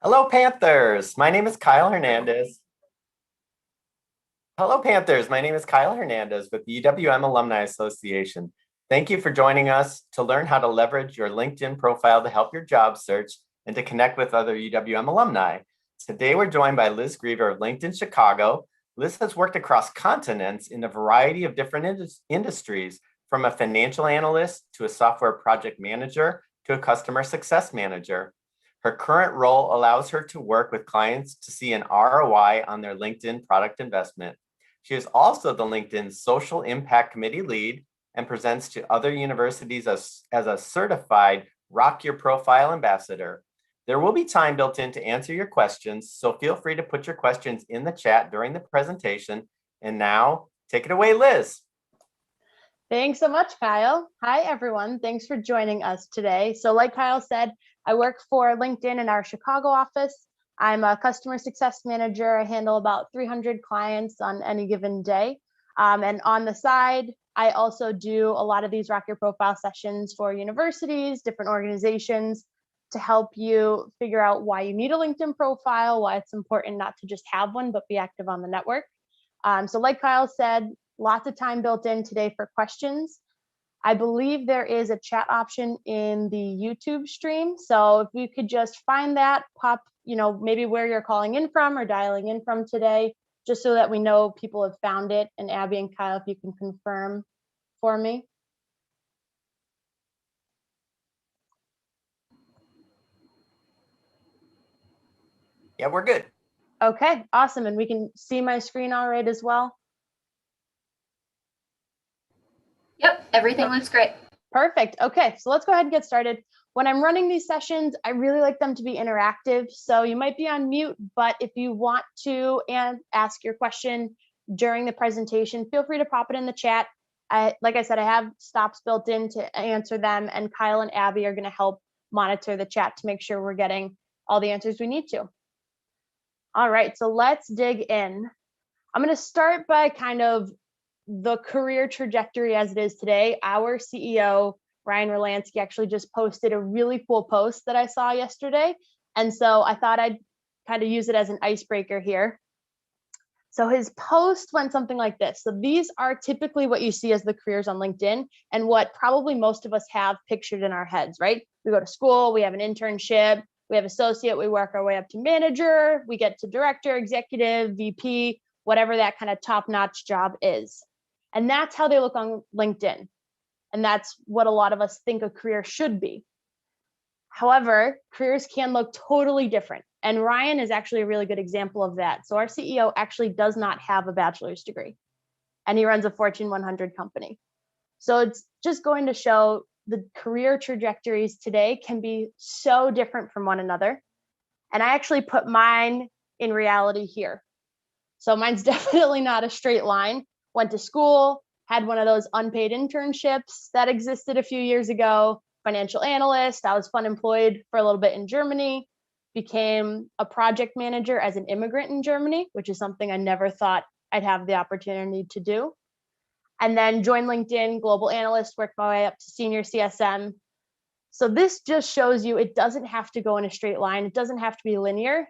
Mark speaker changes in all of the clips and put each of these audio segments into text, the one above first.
Speaker 1: Hello, Panthers. My name is Kyle Hernandez. Hello, Panthers. My name is Kyle Hernandez with the UWM Alumni Association. Thank you for joining us to learn how to leverage your LinkedIn profile to help your job search and to connect with other UWM alumni. Today, we're joined by Liz Griever of LinkedIn Chicago. Liz has worked across continents in a variety of different industries, from a financial analyst to a software project manager to a customer success manager. Her current role allows her to work with clients to see an ROI on their LinkedIn product investment. She is also the LinkedIn Social Impact Committee lead and presents to other universities as a certified Rock Your Profile ambassador. There will be time built in to answer your questions, so feel free to put your questions in the chat during the presentation. And now, take it away, Liz.
Speaker 2: Thanks so much, Kyle. Hi, everyone. Thanks for joining us today. So like Kyle said, I work for LinkedIn in our Chicago office. I'm a customer success manager. I handle about 300 clients on any given day. And on the side, I also do a lot of these Rock Your Profile sessions for universities, different organizations, to help you figure out why you need a LinkedIn profile, why it's important not to just have one, but be active on the network. So like Kyle said, lots of time built in today for questions. I believe there is a chat option in the YouTube stream. So if you could just find that, pop, maybe where you're calling in from or dialing in from today, just so that we know people have found it. And Abby and Kyle, if you can confirm for me.
Speaker 1: Yeah, we're good.
Speaker 2: Okay, awesome. And we can see my screen all right as well.
Speaker 3: Yep, everything looks great.
Speaker 2: Perfect. Okay, so let's go ahead and get started. When I'm running these sessions, I really like them to be interactive. So you might be on mute, but if you want to ask your question during the presentation, feel free to pop it in the chat. Like I said, I have stops built in to answer them, and Kyle and Abby are going to help monitor the chat to make sure we're getting all the answers we need to. All right, so let's dig in. I'm going to start by kind of the career trajectory as it is today. Our CEO, Ryan Rolansky, actually just posted a really cool post that I saw yesterday. And so I thought I'd kind of use it as an icebreaker here. So his post went something like this. So these are typically what you see as the careers on LinkedIn and what probably most of us have pictured in our heads, right? We go to school, we have an internship, we have associate, we work our way up to manager, we get to director, executive, VP, whatever that kind of top-notch job is. And that's how they look on LinkedIn. And that's what a lot of us think a career should be. However, careers can look totally different. And Ryan is actually a really good example of that. So our CEO actually does not have a bachelor's degree, and he runs a Fortune 100 company. So it's just going to show the career trajectories today can be so different from one another. And I actually put mine in reality here. So mine's definitely not a straight line. Went to school, had one of those unpaid internships that existed a few years ago, financial analyst. I was fun employed for a little bit in Germany, became a project manager as an immigrant in Germany, which is something I never thought I'd have the opportunity to do. And then joined LinkedIn, global analyst, worked my way up to senior CSM. So this just shows you it doesn't have to go in a straight line. It doesn't have to be linear,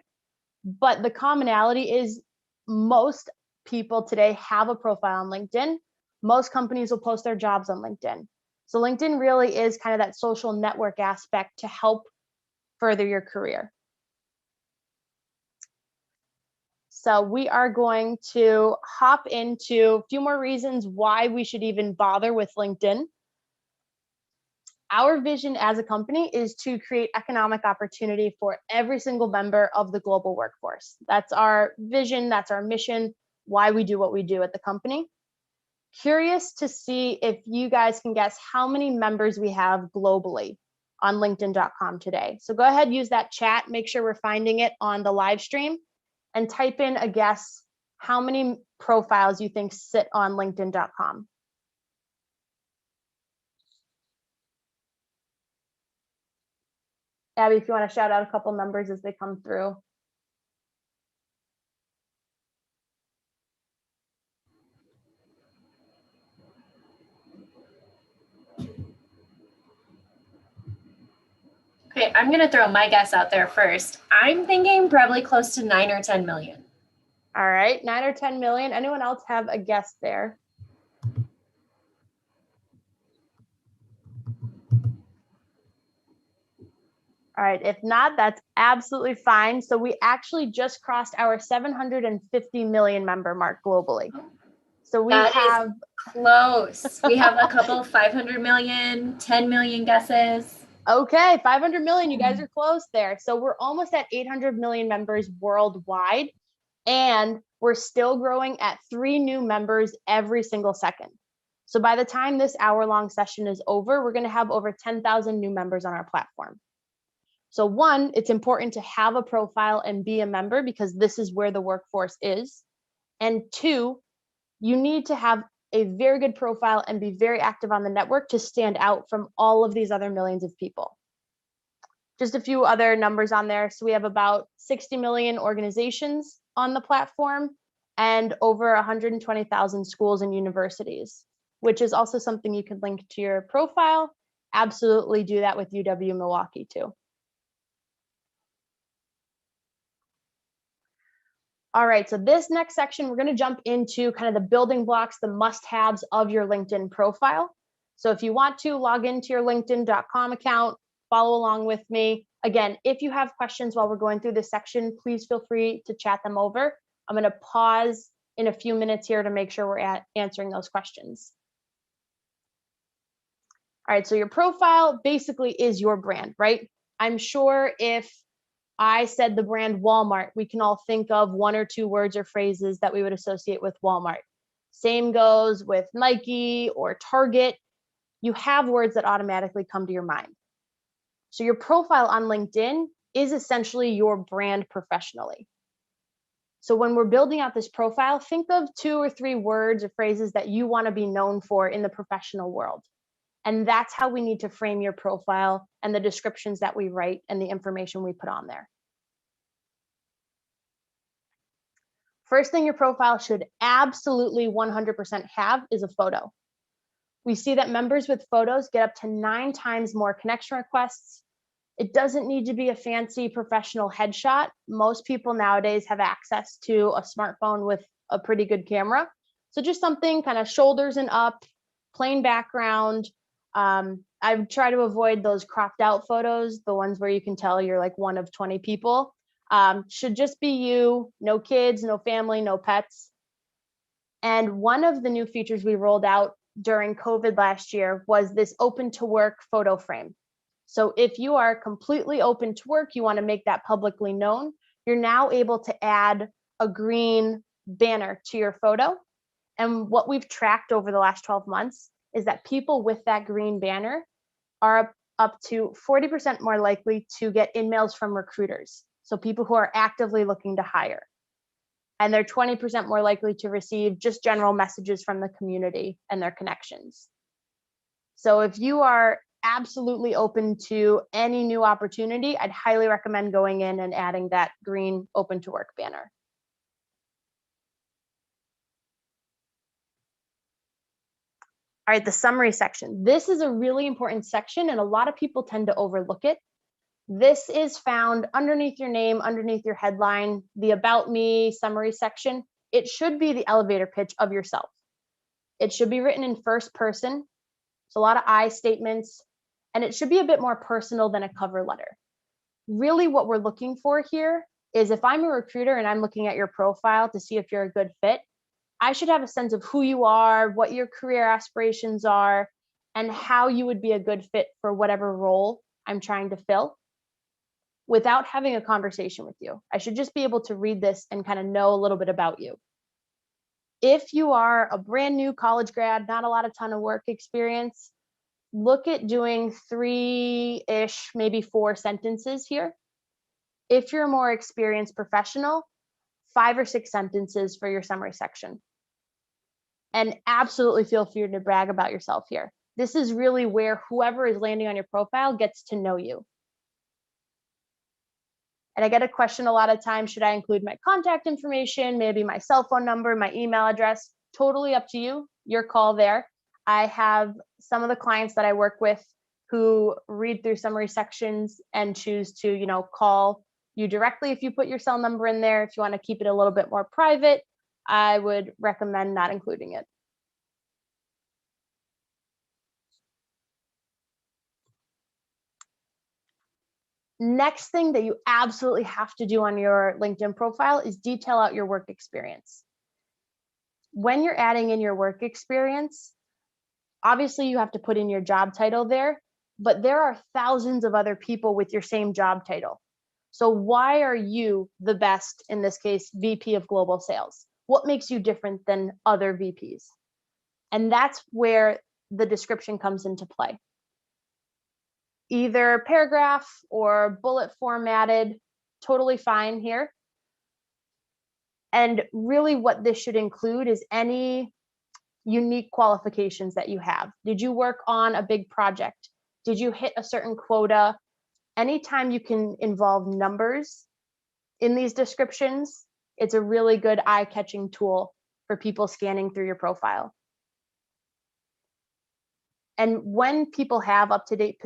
Speaker 2: but the commonality is most people today have a profile on LinkedIn. Most companies will post their jobs on LinkedIn. So LinkedIn really is kind of that social network aspect to help further your career. So we are going to hop into a few more reasons why we should even bother with LinkedIn. Our vision as a company is to create economic opportunity for every single member of the global workforce. That's our vision, that's our mission, why we do what we do at the company. Curious to see if you guys can guess how many members we have globally on LinkedIn.com today. So go ahead, use that chat, make sure we're finding it on the live stream, and type in a guess how many profiles you think sit on LinkedIn.com. Abby, if you want to shout out a couple numbers as they come through.
Speaker 3: Okay, right, I'm going to throw my guess out there first. I'm thinking probably close to 9 or 10 million.
Speaker 2: All right, 9 or 10 million. Anyone else have a guess there? All right, if not, that's absolutely fine. So we actually just crossed our 750 million member mark globally. So we
Speaker 3: That is
Speaker 2: have
Speaker 3: close. We have a couple 500 million, 10 million guesses.
Speaker 2: Okay, 500 million, you guys are close there. So we're almost at 800 million members worldwide, and we're still growing at 3 new members every single second. So by the time this hour-long session is over, we're gonna have over 10,000 new members on our platform. So one, it's important to have a profile and be a member because this is where the workforce is. And two, you need to have a very good profile and be very active on the network to stand out from all of these other millions of people. Just a few other numbers on there. So we have about 60 million organizations on the platform and over 120,000 schools and universities, which is also something you can link to your profile. Absolutely do that with UW Milwaukee too. All right, so this next section, we're going to jump into kind of the building blocks, the must-haves of your LinkedIn profile. So if you want to log into your linkedin.com account, follow along with me. Again, if you have questions while we're going through this section, please feel free to chat them over. I'm going to pause in a few minutes here to make sure we're answering those questions. All right, so your profile basically is your brand, right? I'm sure if I said the brand Walmart, we can all think of 1 or 2 words or phrases that we would associate with Walmart. Same goes with Nike or Target. You have words that automatically come to your mind. So your profile on LinkedIn is essentially your brand professionally. So when we're building out this profile, think of 2 or 3 words or phrases that you want to be known for in the professional world. And that's how we need to frame your profile and the descriptions that we write and the information we put on there. First thing your profile should absolutely 100% have is a photo. We see that members with photos get up to 9 times more connection requests. It doesn't need to be a fancy professional headshot. Most people nowadays have access to a smartphone with a pretty good camera. So just something kind of shoulders and up, plain background. I try to avoid those cropped out photos, the ones where you can tell you're like one of 20 people. Should just be you, no kids, no family, no pets. And one of the new features we rolled out during COVID last year was this open to work photo frame. So if you are completely open to work, you want to make that publicly known, you're now able to add a green banner to your photo. And what we've tracked over the last 12 months is that people with that green banner are up to 40% more likely to get emails from recruiters. So people who are actively looking to hire. And they're 20% more likely to receive just general messages from the community and their connections. So if you are absolutely open to any new opportunity, I'd highly recommend going in and adding that green open to work banner. All right, the summary section. This is a really important section and a lot of people tend to overlook it. This is found underneath your name, underneath your headline, the About Me summary section. It should be the elevator pitch of yourself. It should be written in first person. So a lot of I statements, and it should be a bit more personal than a cover letter. Really what we're looking for here is if I'm a recruiter and I'm looking at your profile to see if you're a good fit, I should have a sense of who you are, what your career aspirations are, and how you would be a good fit for whatever role I'm trying to fill without having a conversation with you. I should just be able to read this and kind of know a little bit about you. If you are a brand new college grad, not a ton of work experience, look at doing 3-ish, maybe 4 sentences here. If you're a more experienced professional, 5 or 6 sentences for your summary section. And absolutely feel free to brag about yourself here. This is really where whoever is landing on your profile gets to know you. And I get a question a lot of times, should I include my contact information, maybe my cell phone number, my email address? Totally up to you, your call there. I have some of the clients that I work with who read through summary sections and choose to, call you directly if you put your cell number in there. If you want to keep it a little bit more private, I would recommend not including it. Next thing that you absolutely have to do on your LinkedIn profile is detail out your work experience. When you're adding in your work experience, obviously you have to put in your job title there, but there are thousands of other people with your same job title. So why are you the best, in this case, VP of Global Sales? What makes you different than other VPs? And that's where the description comes into play. Either paragraph or bullet formatted, totally fine here. And really what this should include is any unique qualifications that you have. Did you work on a big project? Did you hit a certain quota? Anytime you can involve numbers in these descriptions, it's a really good eye-catching tool for people scanning through your profile. And when people have up-to-date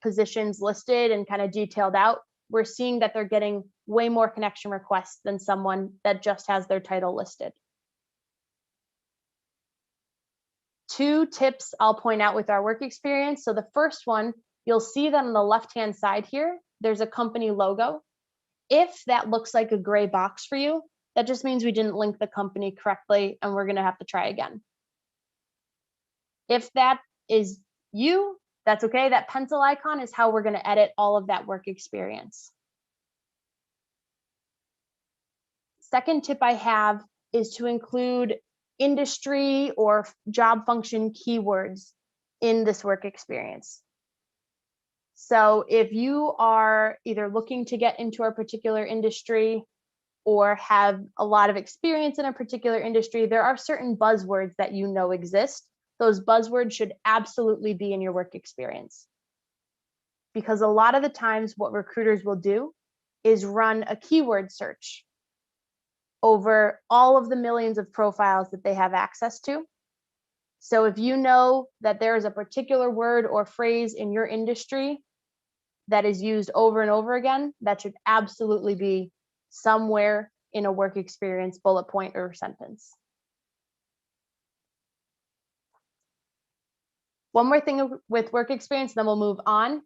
Speaker 2: positions listed and kind of detailed out, we're seeing that they're getting way more connection requests than someone that just has their title listed. 2 tips I'll point out with our work experience. So the first one, you'll see that on the left-hand side here, there's a company logo. If that looks like a gray box for you, that just means we didn't link the company correctly and we're gonna have to try again. If that is you, that's okay. That pencil icon is how we're gonna edit all of that work experience. Second tip I have is to include industry or job function keywords in this work experience. So if you are either looking to get into a particular industry or have a lot of experience in a particular industry, there are certain buzzwords that you know exist. Those buzzwords should absolutely be in your work experience. Because a lot of the times what recruiters will do is run a keyword search over all of the millions of profiles that they have access to. So if you know that there is a particular word or phrase in your industry that is used over and over again, that should absolutely be somewhere in a work experience bullet point or sentence. One more thing with work experience, then we'll move on.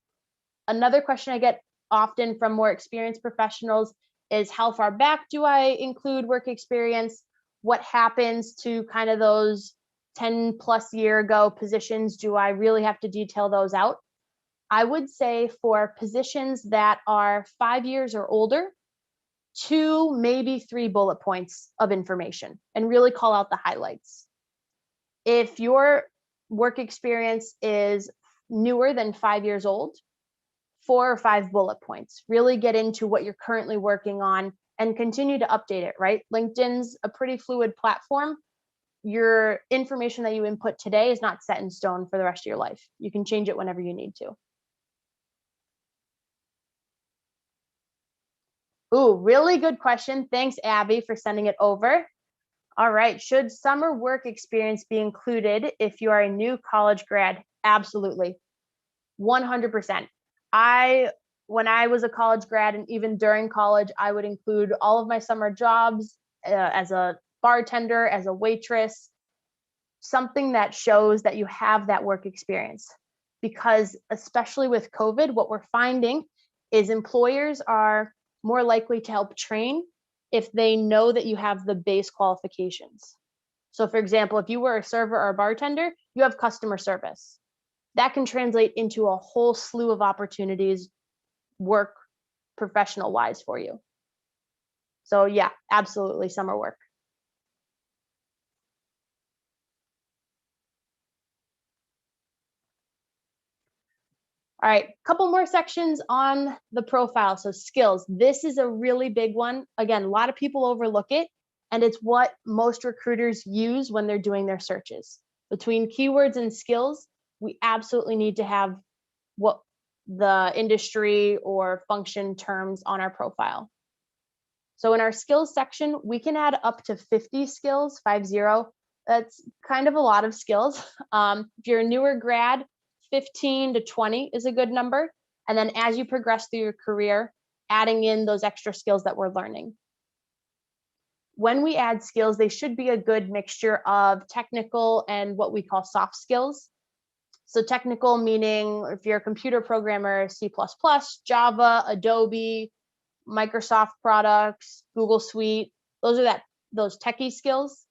Speaker 2: Another question I get often from more experienced professionals is, how far back do I include work experience? What happens to kind of those 10 plus year ago positions? Do I really have to detail those out? I would say for positions that are 5 years or older, 2, maybe 3 bullet points of information and really call out the highlights. If your work experience is newer than 5 years old, 4 or 5 bullet points. Really get into what you're currently working on and continue to update it, right? LinkedIn's a pretty fluid platform. Your information that you input today is not set in stone for the rest of your life. You can change it whenever you need to. Ooh, really good question. Thanks, Abby, for sending it over. All right, should summer work experience be included if you are a new college grad? Absolutely, 100%. When I was a college grad and even during college, I would include all of my summer jobs as a bartender, as a waitress, something that shows that you have that work experience. Because especially with COVID, what we're finding is employers are more likely to help train if they know that you have the base qualifications. So for example, if you were a server or a bartender, you have customer service. That can translate into a whole slew of opportunities, work professional wise for you. So yeah, absolutely summer work. All right, couple more sections on the profile. So skills, this is a really big one. Again, a lot of people overlook it, and it's what most recruiters use when they're doing their searches. Between keywords and skills, we absolutely need to have what the industry or function terms on our profile. So in our skills section, we can add up to 50 skills, 50. That's kind of a lot of skills. If you're a newer grad, 15 to 20 is a good number. And then as you progress through your career, adding in those extra skills that we're learning. When we add skills, they should be a good mixture of technical and what we call soft skills. So technical meaning if you're a computer programmer, C++, Java, Adobe, Microsoft products, Google Suite, those techie skills.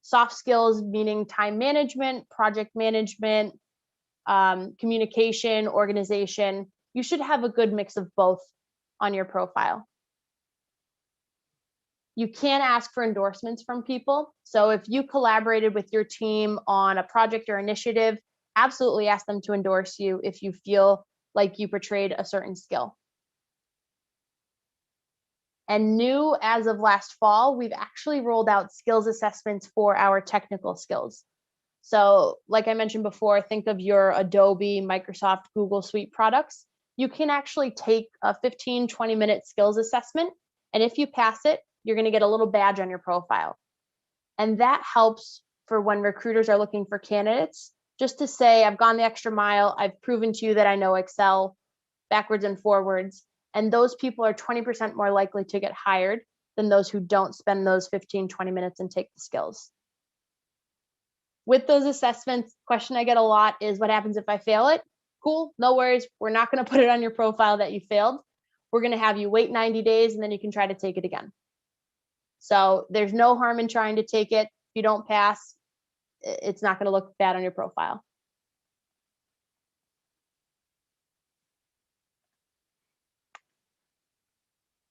Speaker 2: Soft skills meaning time management, project management, communication, organization. You should have a good mix of both on your profile. You can ask for endorsements from people. So if you collaborated with your team on a project or initiative, absolutely ask them to endorse you if you feel like you portrayed a certain skill. And new as of last fall, we've actually rolled out skills assessments for our technical skills. So like I mentioned before, think of your Adobe, Microsoft, Google Suite products. You can actually take a 15, 20-minute skills assessment. And if you pass it, you're going to get a little badge on your profile. And that helps for when recruiters are looking for candidates, just to say, I've gone the extra mile. I've proven to you that I know Excel backwards and forwards. And those people are 20% more likely to get hired than those who don't spend those 15, 20 minutes and take the skills. With those assessments, question I get a lot is, what happens if I fail it? Cool, no worries. We're not going to put it on your profile that you failed. We're going to have you wait 90 days and then you can try to take it again. So there's no harm in trying to take it. If you don't pass, it's not going to look bad on your profile.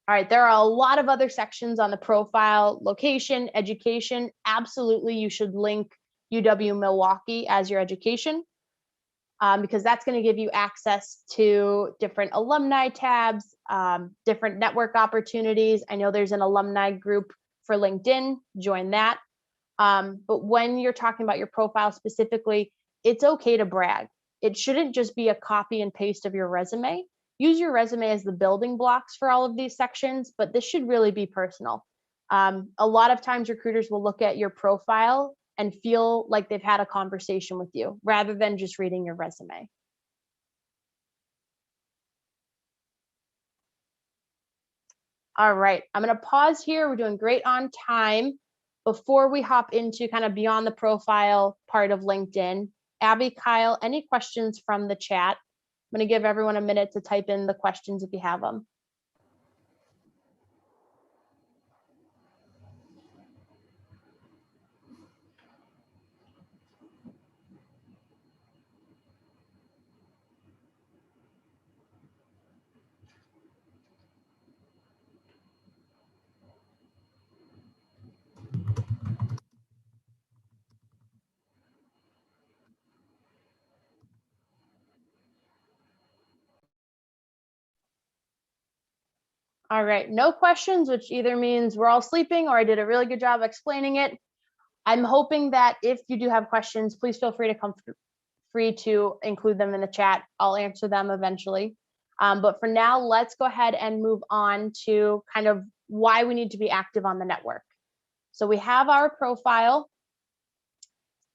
Speaker 2: All right, there are a lot of other sections on the profile: location, education. Absolutely, you should link UW-Milwaukee as your education, because that's going to give you access to different alumni tabs, different network opportunities. I know there's an alumni group for LinkedIn, join that. But when you're talking about your profile specifically, it's okay to brag. It shouldn't just be a copy and paste of your resume. Use your resume as the building blocks for all of these sections, but this should really be personal. A lot of times recruiters will look at your profile and feel like they've had a conversation with you rather than just reading your resume. All right, I'm going to pause here. We're doing great on time. Before we hop into kind of beyond the profile part of LinkedIn, Abby, Kyle, any questions from the chat? I'm going to give everyone a minute to type in the questions if you have them. All right, no questions, which either means we're all sleeping or I did a really good job explaining it. I'm hoping that if you do have questions, please feel free to include them in the chat. I'll answer them eventually. But for now, let's go ahead and move on to kind of why we need to be active on the network. So we have our profile,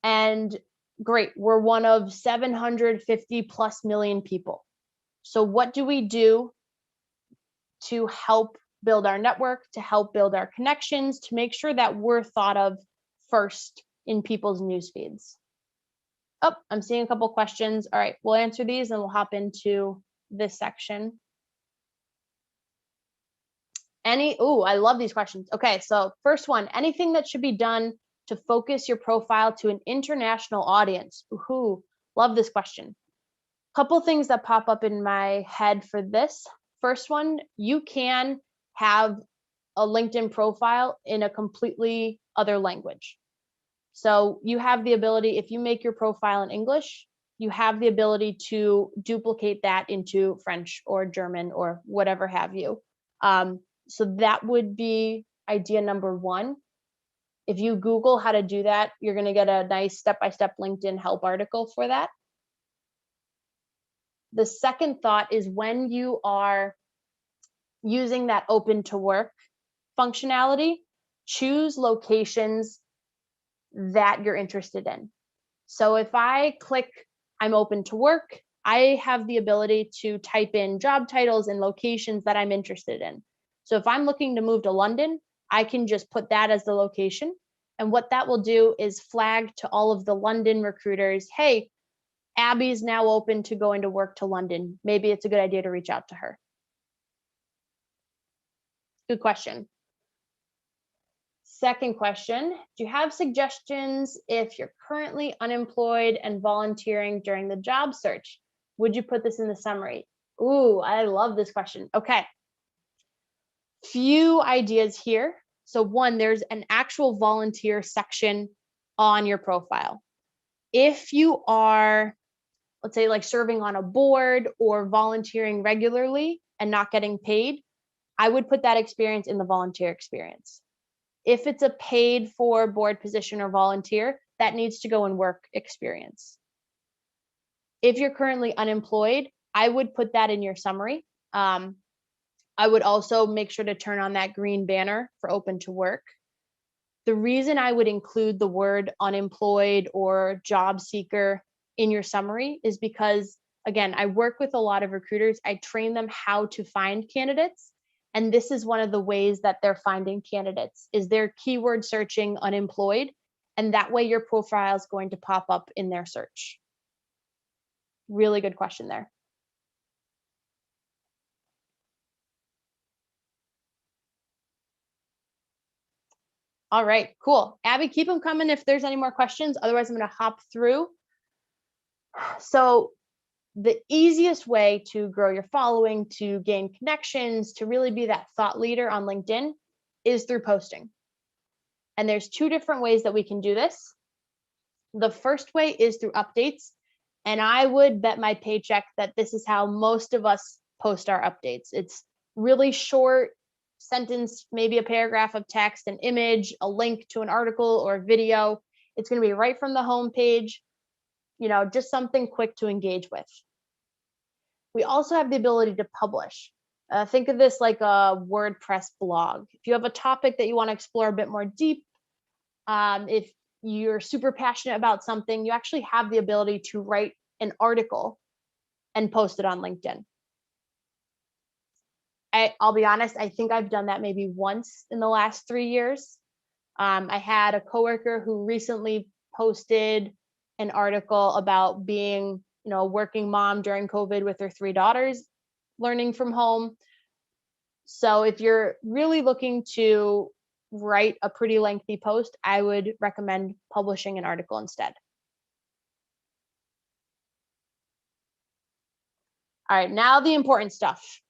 Speaker 2: and great, we're one of 750 plus million people. So what do we do to help build our network, to help build our connections, to make sure that we're thought of first in people's news feeds? Oh, I'm seeing a couple questions. All right, we'll answer these and we'll hop into this section. I love these questions. Okay, so first one, anything that should be done to focus your profile to an international audience? Ooh, love this question. Couple things that pop up in my head for this. First one, you can have a LinkedIn profile in a completely other language. So you have the ability, if you make your profile in English, you have the ability to duplicate that into French or German or whatever have you. So that would be idea number one. If you Google how to do that, you're going to get a nice step-by-step LinkedIn help article for that. The second thought is when you are using that open to work functionality, choose locations that you're interested in. So if I click I'm open to work. I have the ability to type in job titles and locations that I'm interested in. So if I'm looking to move to London, I can just put that as the location. And what that will do is flag to all of the London recruiters, hey, Abby's now open to going to work to London. Maybe it's a good idea to reach out to her. Good question. Second question, do you have suggestions if you're currently unemployed and volunteering during the job search? Would you put this in the summary? Ooh, I love this question. Okay. Few ideas here. So one, there's an actual volunteer section on your profile. If you are, let's say, like serving on a board or volunteering regularly and not getting paid, I would put that experience in the volunteer experience. If it's a paid for board position or volunteer, that needs to go in work experience. If you're currently unemployed, I would put that in your summary. I would also make sure to turn on that green banner for open to work. The reason I would include the word unemployed or job seeker in your summary is because, again, I work with a lot of recruiters. I train them how to find candidates. And this is one of the ways that they're finding candidates is they're keyword searching unemployed. And that way your profile is going to pop up in their search. Really good question there. All right, cool. Abby, keep them coming if there's any more questions. Otherwise, I'm going to hop through. So the easiest way to grow your following, to gain connections, to really be that thought leader on LinkedIn is through posting. And there's two different ways that we can do this. The first way is through updates. And I would bet my paycheck that this is how most of us post our updates. It's really short sentence, maybe a paragraph of text, an image, a link to an article or a video. It's going to be right from the homepage, just something quick to engage with. We also have the ability to publish. Think of this like a WordPress blog. If you have a topic that you want to explore a bit more deep, if you're super passionate about something, you actually have the ability to write an article and post it on LinkedIn. I'll be honest, I think I've done that maybe once in the last 3 years. I had a coworker who recently posted an article about being, a working mom during COVID with her 3 daughters, learning from home. So if you're really looking to write a pretty lengthy post, I would recommend publishing an article instead. All right, now the important stuff.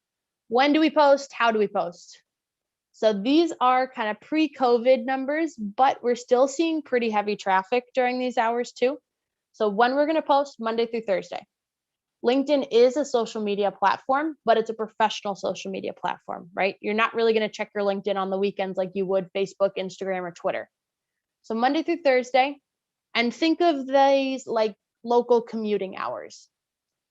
Speaker 2: When do we post? How do we post? So these are kind of pre-COVID numbers, but we're still seeing pretty heavy traffic during these hours too. So when we're going to post, Monday through Thursday. LinkedIn is a social media platform, but it's a professional social media platform, right? You're not really going to check your LinkedIn on the weekends like you would Facebook, Instagram, or Twitter. So Monday through Thursday, and think of these like local commuting hours.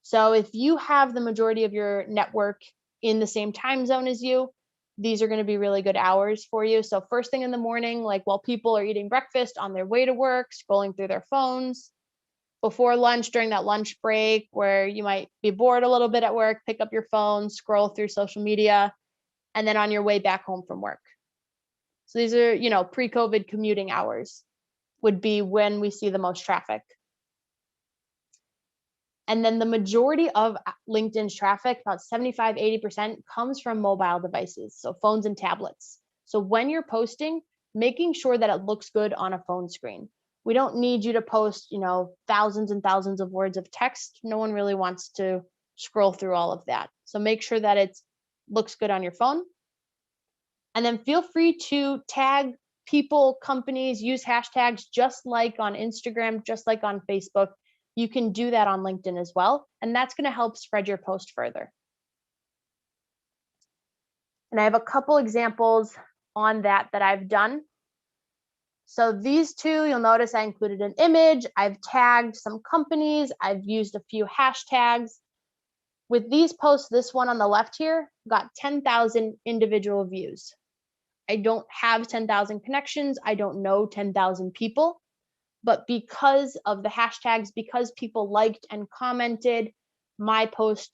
Speaker 2: So if you have the majority of your network in the same time zone as you, these are going to be really good hours for you. So first thing in the morning, like while people are eating breakfast on their way to work, scrolling through their phones, before lunch, during that lunch break where you might be bored a little bit at work, pick up your phone, scroll through social media, and then on your way back home from work. So these are, pre-COVID commuting hours would be when we see the most traffic. And then the majority of LinkedIn's traffic, about 75, 80%, comes from mobile devices, so phones and tablets. So when you're posting, making sure that it looks good on a phone screen. We don't need you to post, thousands and thousands of words of text. No one really wants to scroll through all of that. So make sure that it looks good on your phone. And then feel free to tag people, companies, use hashtags just like on Instagram, just like on Facebook. You can do that on LinkedIn as well. And that's going to help spread your post further. And I have a couple examples on that I've done. So these two, you'll notice I included an image. I've tagged some companies. I've used a few hashtags. With these posts, this one on the left here got 10,000 individual views. I don't have 10,000 connections. I don't know 10,000 people, but because of the hashtags, because people liked and commented, my post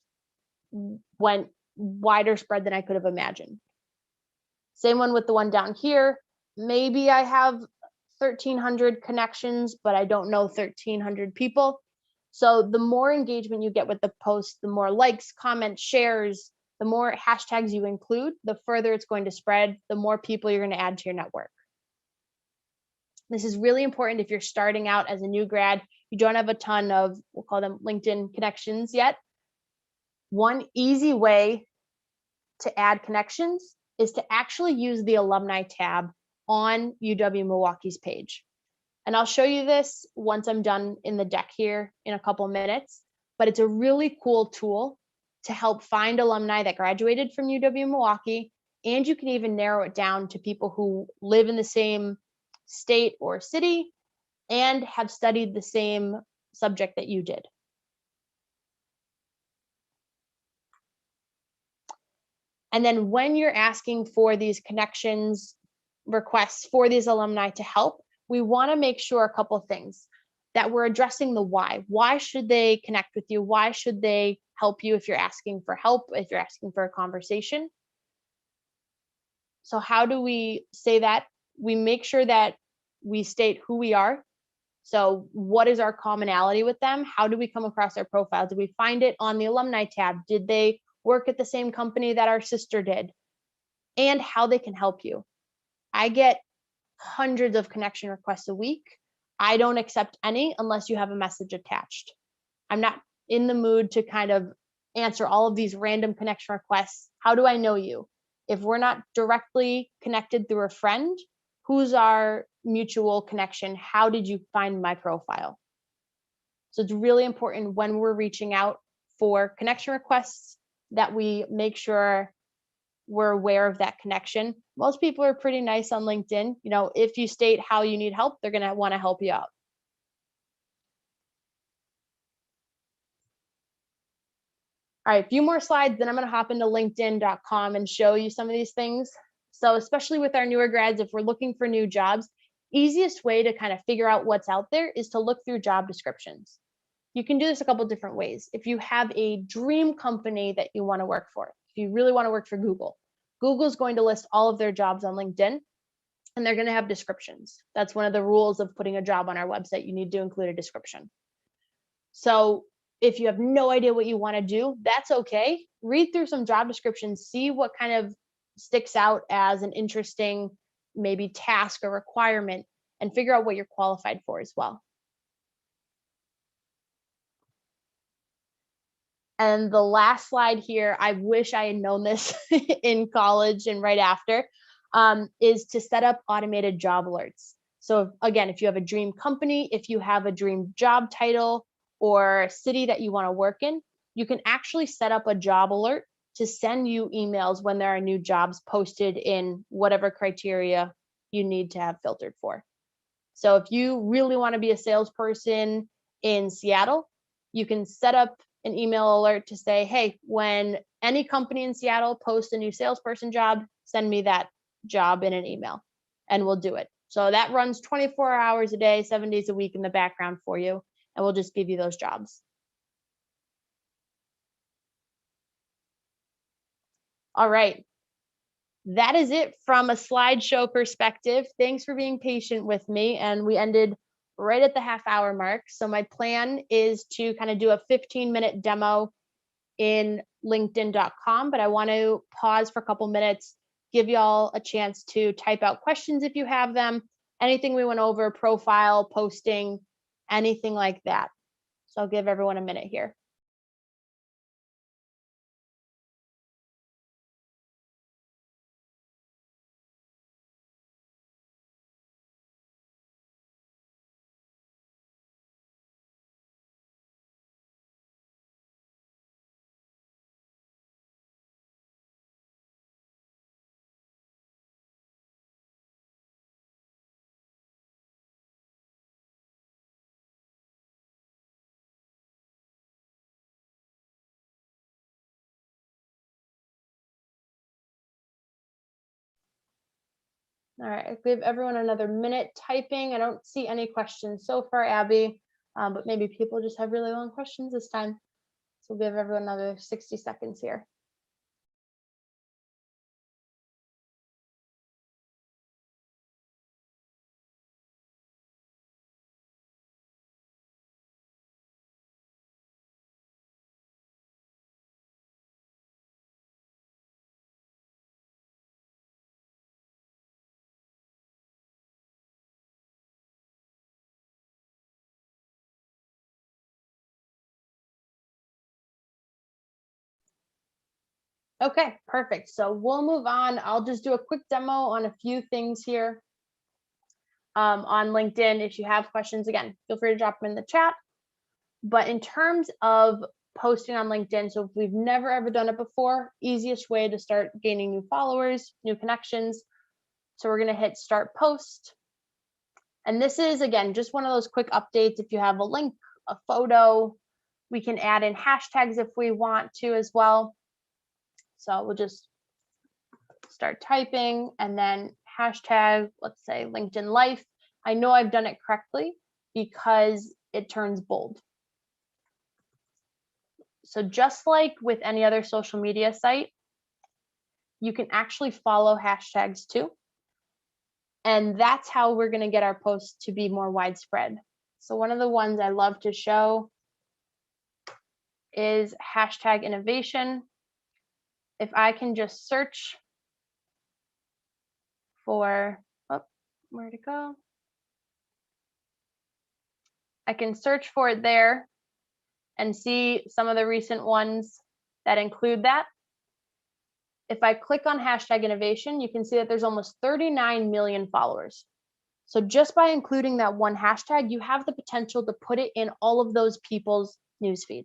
Speaker 2: went wider spread than I could have imagined. Same one with the one down here. Maybe I have 1,300 connections, but I don't know 1,300 people. So the more engagement you get with the post, the more likes, comments, shares, the more hashtags you include, the further it's going to spread, the more people you're going to add to your network. This is really important if you're starting out as a new grad, you don't have a ton of, we'll call them LinkedIn connections yet. One easy way to add connections is to actually use the Alumni tab on UW Milwaukee's page. And I'll show you this once I'm done in the deck here in a couple minutes, but it's a really cool tool to help find alumni that graduated from UW Milwaukee. And you can even narrow it down to people who live in the same state or city and have studied the same subject that you did. And then when you're asking for these connections requests for these alumni to help, we want to make sure a couple of things, that we're addressing the why. Why should they connect with you? Why should they help you if you're asking for help, if you're asking for a conversation? So how do we say that? We make sure that we state who we are. So what is our commonality with them? How do we come across their profile? Did we find it on the Alumni tab? Did they work at the same company that our sister did? And how they can help you. I get hundreds of connection requests a week. I don't accept any unless you have a message attached. I'm not in the mood to kind of answer all of these random connection requests. How do I know you? If we're not directly connected through a friend, who's our mutual connection? How did you find my profile? So it's really important when we're reaching out for connection requests that we make sure we're aware of that connection. Most people are pretty nice on LinkedIn. You know, if you state how you need help, they're going to want to help you out. All right, a few more slides, then I'm going to hop into linkedin.com and show you some of these things. So especially with our newer grads, if we're looking for new jobs, easiest way to kind of figure out what's out there is to look through job descriptions. You can do this a couple different ways. If you have a dream company that you want to work for, if you really want to work for Google, Google's going to list all of their jobs on LinkedIn, and they're going to have descriptions. That's one of the rules of putting a job on our website. You need to include a description. So if you have no idea what you want to do, that's okay. Read through some job descriptions, see what kind of sticks out as an interesting maybe task or requirement, and figure out what you're qualified for as well. And the last slide here, I wish I had known this in college and right after, is to set up automated job alerts. So again, if you have a dream company, if you have a dream job title or city that you want to work in, you can actually set up a job alert to send you emails when there are new jobs posted in whatever criteria you need to have filtered for. So if you really want to be a salesperson in Seattle, you can set up an email alert to say, hey, when any company in Seattle posts a new salesperson job, send me that job in an email and we'll do it. So that runs 24 hours a day, 7 days a week in the background for you, and we'll just give you those jobs. All right. That is it from a slideshow perspective. Thanks for being patient with me. And we ended right at the half-hour mark. So my plan is to kind of do a 15-minute demo in linkedin.com, but I want to pause for a couple minutes, give y'all a chance to type out questions if you have them, anything we went over, profile, posting, anything like that. So I'll give everyone a minute here. All right, I'll give everyone another minute typing. I don't see any questions so far, Abby, but maybe people just have really long questions this time. So we'll give everyone another 60 seconds here. Okay, perfect. So we'll move on. I'll just do a quick demo on a few things here on LinkedIn. If you have questions, again, feel free to drop them in the chat. But in terms of posting on LinkedIn, so if we've never ever done it before, easiest way to start gaining new followers, new connections. So we're gonna hit start post. And this is, again, just one of those quick updates. If you have a link, a photo, we can add in hashtags if we want to as well. So we'll just start typing and then hashtag, let's say LinkedIn Life. I know I've done it correctly because it turns bold. So just like with any other social media site, you can actually follow hashtags too. And that's how we're going to get our posts to be more widespread. So one of the ones I love to show is hashtag innovation. If I can just search for, oh, where'd it go? I can search for it there and see some of the recent ones that include that. If I click on hashtag innovation, you can see that there's almost 39 million followers. So just by including that one hashtag, you have the potential to put it in all of those people's newsfeed.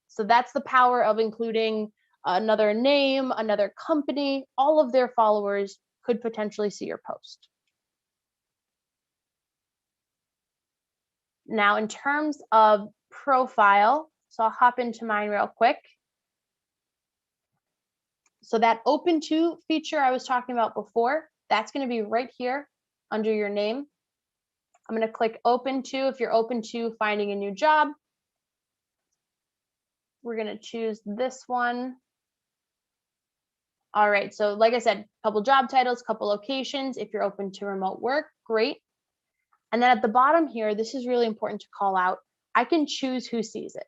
Speaker 2: So that's the power of including another name, another company, all of their followers could potentially see your post. Now, in terms of profile, so I'll hop into mine real quick. So that open to feature I was talking about before, that's going to be right here under your name. I'm going to click open to if you're open to finding a new job. We're going to choose this one. All right, so like I said, a couple job titles, couple locations. If you're open to remote work, great. And then at the bottom here, this is really important to call out. I can choose who sees it.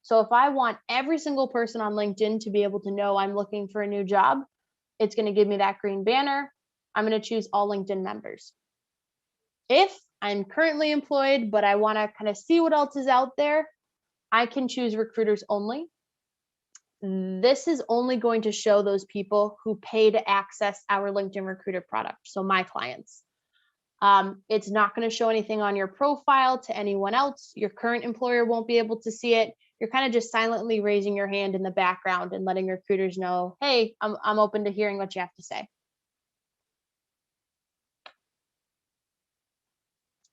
Speaker 2: So if I want every single person on LinkedIn to be able to know I'm looking for a new job, it's going to give me that green banner. I'm going to choose all LinkedIn members. If I'm currently employed, but I want to kind of see what else is out there, I can choose recruiters only. This is only going to show those people who pay to access our LinkedIn Recruiter product, so my clients. It's not going to show anything on your profile to anyone else. Your current employer won't be able to see it. You're kind of just silently raising your hand in the background and letting recruiters know, hey, I'm open to hearing what you have to say.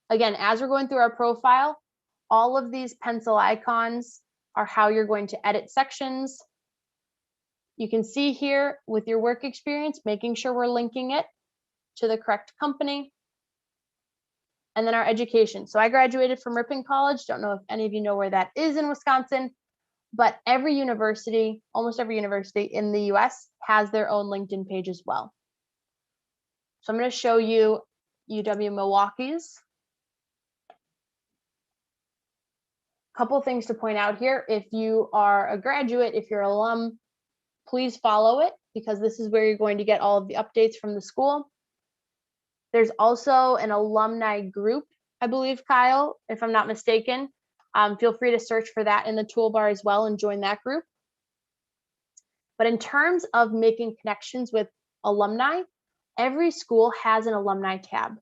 Speaker 2: Again, as we're going through our profile, all of these pencil icons are how you're going to edit sections. You can see here with your work experience, making sure we're linking it to the correct company. And then our education. So I graduated from Ripon College. Don't know if any of you know where that is in Wisconsin, but every university, almost every university in the US has their own LinkedIn page as well. So I'm going to show you UW Milwaukee's. Couple things to point out here. If you are a graduate, if you're an alum, please follow it because this is where you're going to get all of the updates from the school. There's also an alumni group, I believe, Kyle, if I'm not mistaken. Feel free to search for that in the toolbar as well and join that group. But in terms of making connections with alumni, every school has an alumni tab.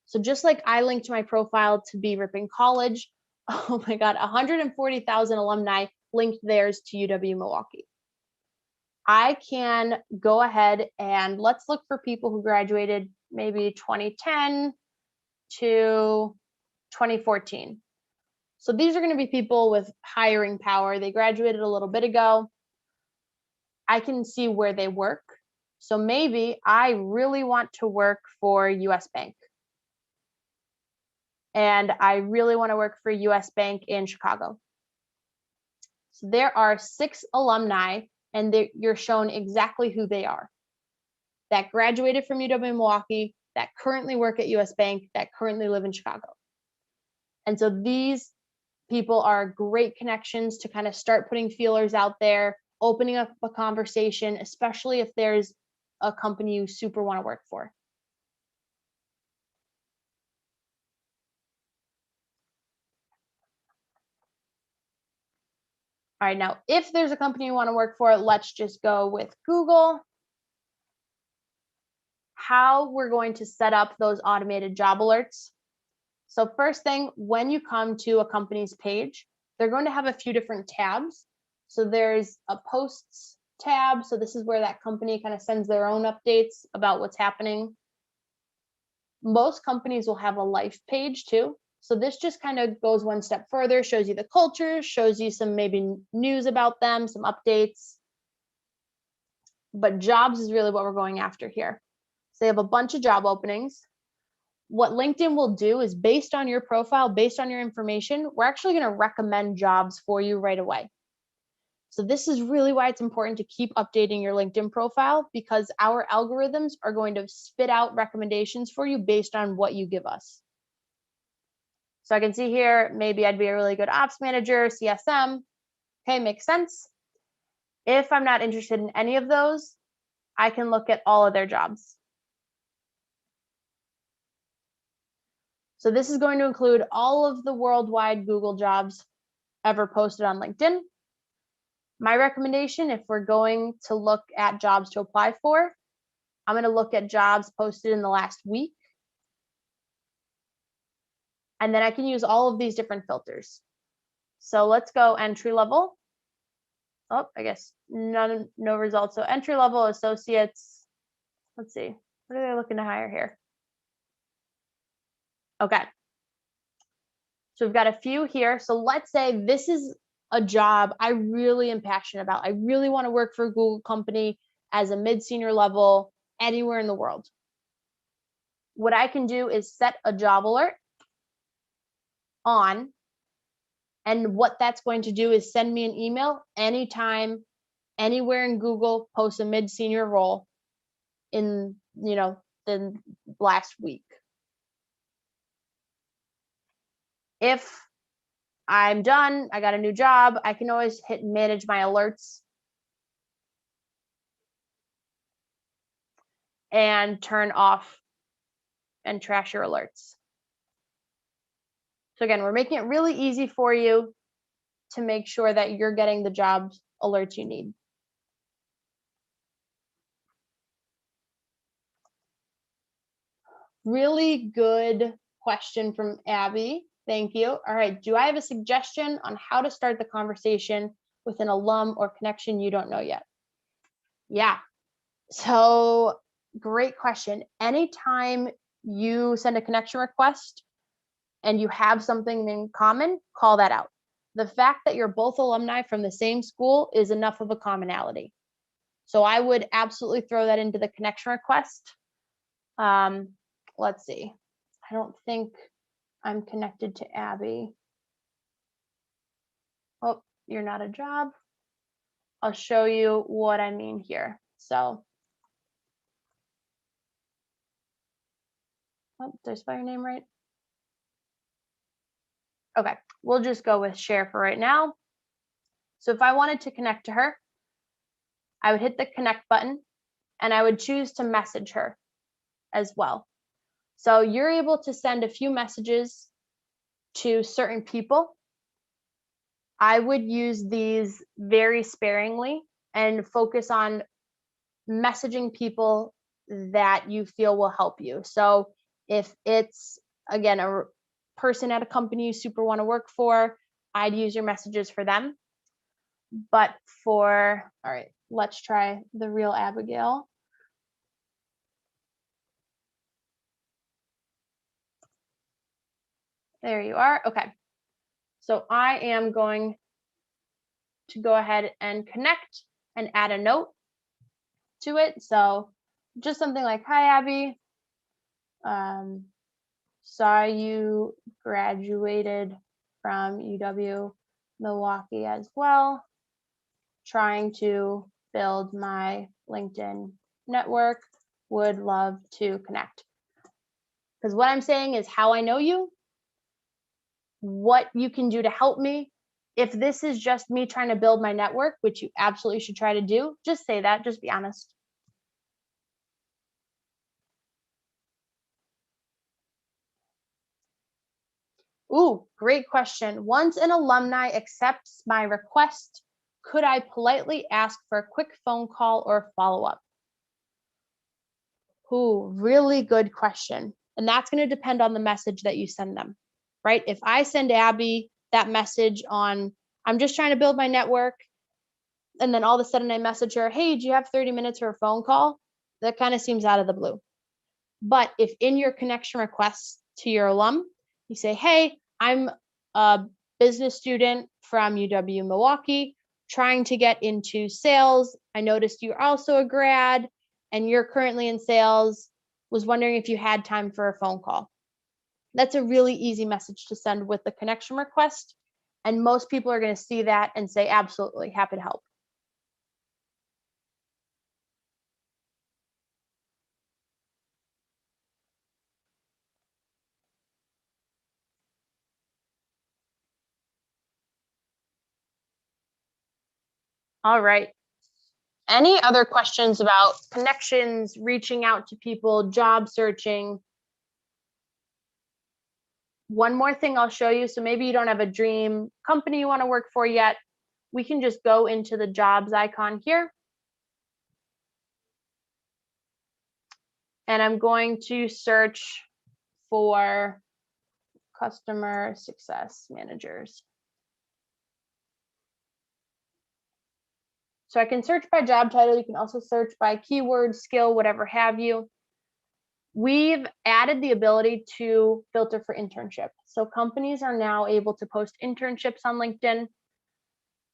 Speaker 2: So just like I linked my profile to be Ripon College, oh my God, 140,000 alumni linked theirs to UW Milwaukee. I can go ahead and let's look for people who graduated maybe 2010 to 2014. So these are going to be people with hiring power. They graduated a little bit ago. I can see where they work. So maybe I really want to work for US Bank. And I really want to work for US Bank in Chicago. So there are 6 alumni, and you're shown exactly who they are. That graduated from UW-Milwaukee, that currently work at US Bank, that currently live in Chicago. And so these people are great connections to kind of start putting feelers out there, opening up a conversation, especially if there's a company you super want to work for. All right, now, if there's a company you want to work for, let's just go with Google. How we're going to set up those automated job alerts. So first thing, when you come to a company's page, they're going to have a few different tabs. So there's a posts tab. So this is where that company kind of sends their own updates about what's happening. Most companies will have a life page too. So this just kind of goes one step further, shows you the culture, shows you some maybe news about them, some updates. But jobs is really what we're going after here. So they have a bunch of job openings. What LinkedIn will do is, based on your profile, based on your information, we're actually going to recommend jobs for you right away. So this is really why it's important to keep updating your LinkedIn profile, because our algorithms are going to spit out recommendations for you based on what you give us. So I can see here, maybe I'd be a really good ops manager, CSM. Okay, makes sense. If I'm not interested in any of those, I can look at all of their jobs. So this is going to include all of the worldwide Google jobs ever posted on LinkedIn. My recommendation, if we're going to look at jobs to apply for, I'm going to look at jobs posted in the last week. And then I can use all of these different filters. So let's go entry level. Oh, I guess no results. So entry level, associates. Let's see. What are they looking to hire here? Okay. So we've got a few here. So let's say this is a job I really am passionate about. I really want to work for a Google company as a mid-senior level anywhere in the world. What I can do is set a job alert on, and what that's going to do is send me an email anytime, anywhere in Google posts a mid-senior role in, the last week. If I'm done, I got a new job, I can always hit manage my alerts and turn off and trash your alerts. So again, we're making it really easy for you to make sure that you're getting the job alerts you need. Really good question from Abby. Thank you. All right. Do I have a suggestion on how to start the conversation with an alum or connection you don't know yet? Yeah. So great question. Anytime you send a connection request and you have something in common, call that out. The fact that you're both alumni from the same school is enough of a commonality. So I would absolutely throw that into the connection request. Let's see. I don't think I'm connected to Abby. Oh, you're not a job. I'll show you what I mean here. So, did I spell your name right? Okay, we'll just go with share for right now. So if I wanted to connect to her, I would hit the connect button and I would choose to message her as well. So you're able to send a few messages to certain people. I would use these very sparingly and focus on messaging people that you feel will help you. So if it's, again, a person at a company you super want to work for, I'd use your messages for them. But all right, let's try the real Abigail. There you are. Okay. So I am going to go ahead and connect and add a note to it. So just something like, hi, Abby. Saw you graduated from UW Milwaukee as well. Trying to build my LinkedIn network. Would love to connect. Because what I'm saying is how I know you, what you can do to help me. If this is just me trying to build my network, which you absolutely should try to do, just say that, just be honest. Ooh, great question. Once an alumni accepts my request, could I politely ask for a quick phone call or follow-up? Ooh, really good question. And that's going to depend on the message that you send them, right? If I send Abby that message on, I'm just trying to build my network, and then all of a sudden I message her, hey, do you have 30 minutes for a phone call? That kind of seems out of the blue. But if in your connection requests to your alum, you say, hey, I'm a business student from UW Milwaukee, trying to get into sales. I noticed you're also a grad and you're currently in sales. Was wondering if you had time for a phone call. That's a really easy message to send with the connection request. And most people are going to see that and say, absolutely, happy to help. All right. Any other questions about connections, reaching out to people, job searching? One more thing I'll show you. So maybe you don't have a dream company you want to work for yet. We can just go into the jobs icon here. And I'm going to search for customer success managers. So I can search by job title. You can also search by keyword, skill, whatever have you. We've added the ability to filter for internship. So companies are now able to post internships on LinkedIn.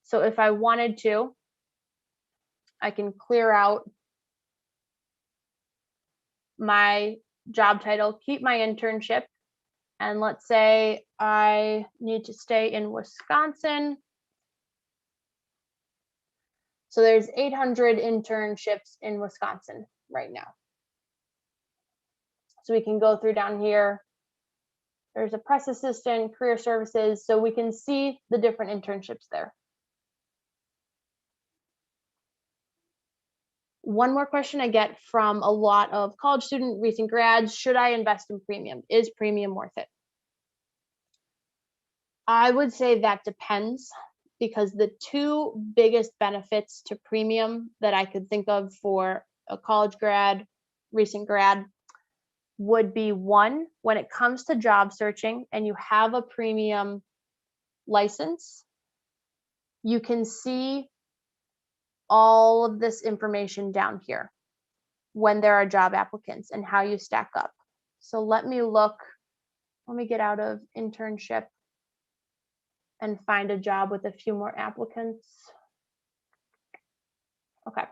Speaker 2: So if I wanted to, I can clear out my job title, keep my internship, and let's say I need to stay in Wisconsin. So there's 800 internships in Wisconsin right now. So we can go through down here. There's a press assistant, career services, so we can see the different internships there. One more question I get from a lot of college student, recent grads, should I invest in premium? Is premium worth it? I would say that depends, because the two biggest benefits to premium that I could think of for a college grad, recent grad, would be one, when it comes to job searching and you have a premium license, you can see all of this information down here when there are job applicants and how you stack up. So let me get out of internship and find a job with a few more applicants. Okay.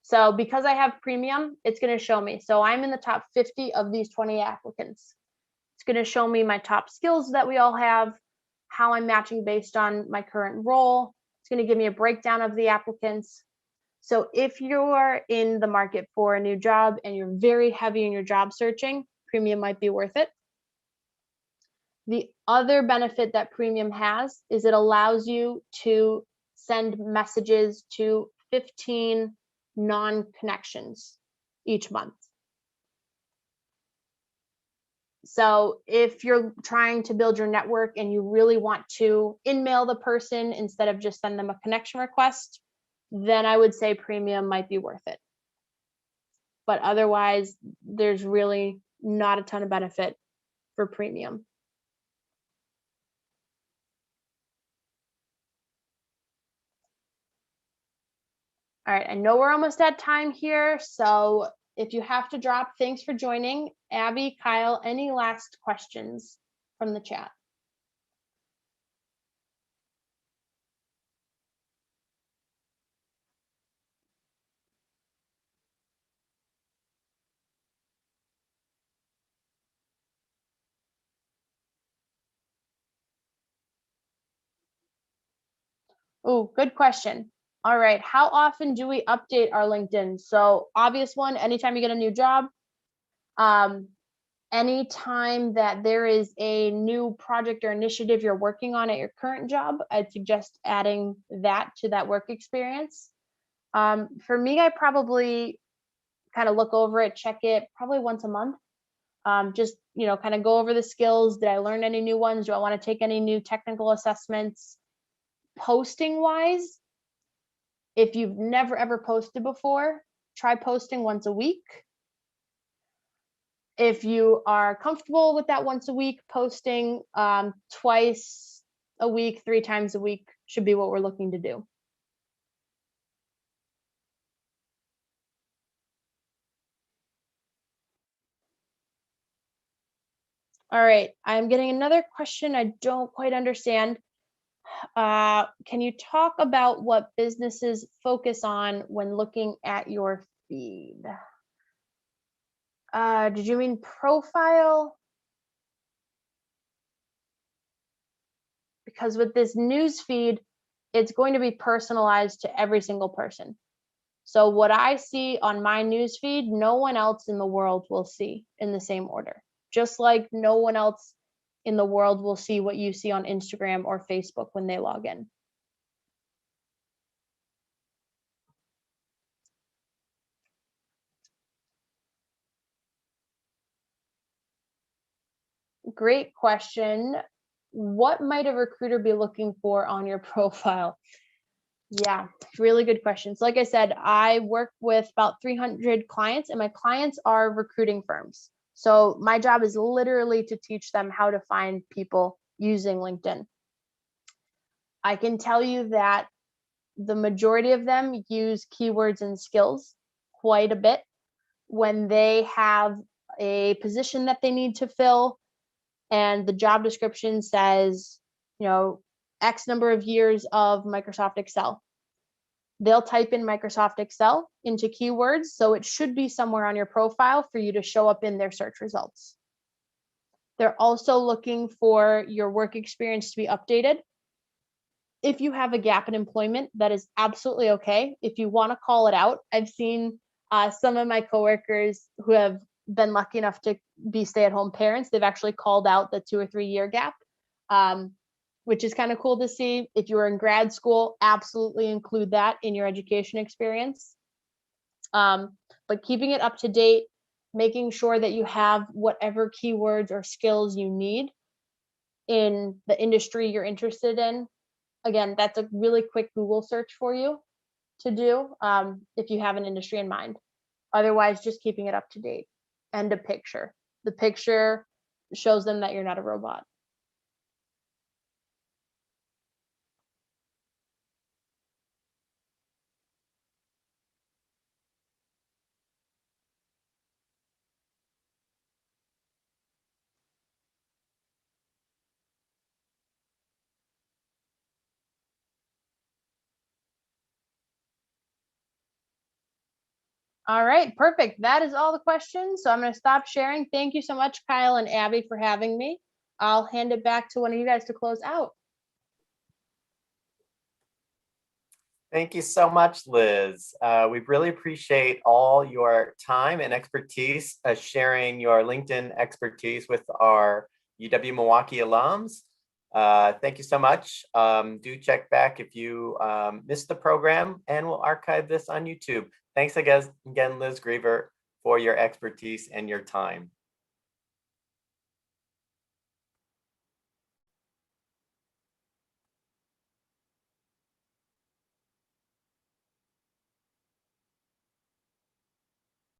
Speaker 2: So because I have premium, it's going to show me. So I'm in the top 50 of these 20 applicants. It's going to show me my top skills that we all have, how I'm matching based on my current role. It's going to give me a breakdown of the applicants. So if you're in the market for a new job and you're very heavy in your job searching, premium might be worth it. The other benefit that premium has is it allows you to send messages to 15 non-connections each month. So if you're trying to build your network and you really want to in-mail the person instead of just send them a connection request, then I would say premium might be worth it. But otherwise, there's really not a ton of benefit for premium. All right, I know we're almost at time here, so if you have to drop, thanks for joining. Abby, Kyle, any last questions from the chat? Oh, good question. All right, how often do we update our LinkedIn? So obvious one, anytime you get a new job, anytime that there is a new project or initiative you're working on at your current job, I'd suggest adding that to that work experience. For me, I probably kind of look over it, check it probably once a month. Just, kind of go over the skills. Did I learn any new ones? Do I want to take any new technical assessments? Posting wise, if you've never ever posted before, try posting once a week. If you are comfortable with that once a week, posting twice a week, 3 times a week should be what we're looking to do. All right, I'm getting another question I don't quite understand. Can you talk about what businesses focus on when looking at your feed? Did you mean profile? Because with this news feed, it's going to be personalized to every single person. So what I see on my news feed, no one else in the world will see in the same order. Just like no one else in the world will see what you see on Instagram or Facebook when they log in. Great question. What might a recruiter be looking for on your profile? Yeah, really good questions. Like I said, I work with about 300 clients, and my clients are recruiting firms. So my job is literally to teach them how to find people using LinkedIn. I can tell you that the majority of them use keywords and skills quite a bit when they have a position that they need to fill, and the job description says, X number of years of Microsoft Excel. They'll type in Microsoft Excel into keywords, so it should be somewhere on your profile for you to show up in their search results. They're also looking for your work experience to be updated. If you have a gap in employment, that is absolutely okay. If you want to call it out, I've seen some of my coworkers who have been lucky enough to be stay-at-home parents, they've actually called out the 2 or 3 year gap, which is kind of cool to see. If you were in grad school, absolutely include that in your education experience. But keeping it up to date, making sure that you have whatever keywords or skills you need in the industry you're interested in. Again, that's a really quick Google search for you to do if you have an industry in mind. Otherwise, just keeping it up to date. And a picture. The picture shows them that you're not a robot. All right, perfect. That is all the questions. So I'm going to stop sharing. Thank you so much, Kyle and Abby, for having me. I'll hand it back to one of you guys to close out.
Speaker 1: Thank you so much, Liz. We really appreciate all your time and expertise sharing your LinkedIn expertise with our UW Milwaukee alums. Thank you so much. Do check back if you missed the program, and we'll archive this on YouTube. Thanks again, Liz Griever, for your expertise and your time.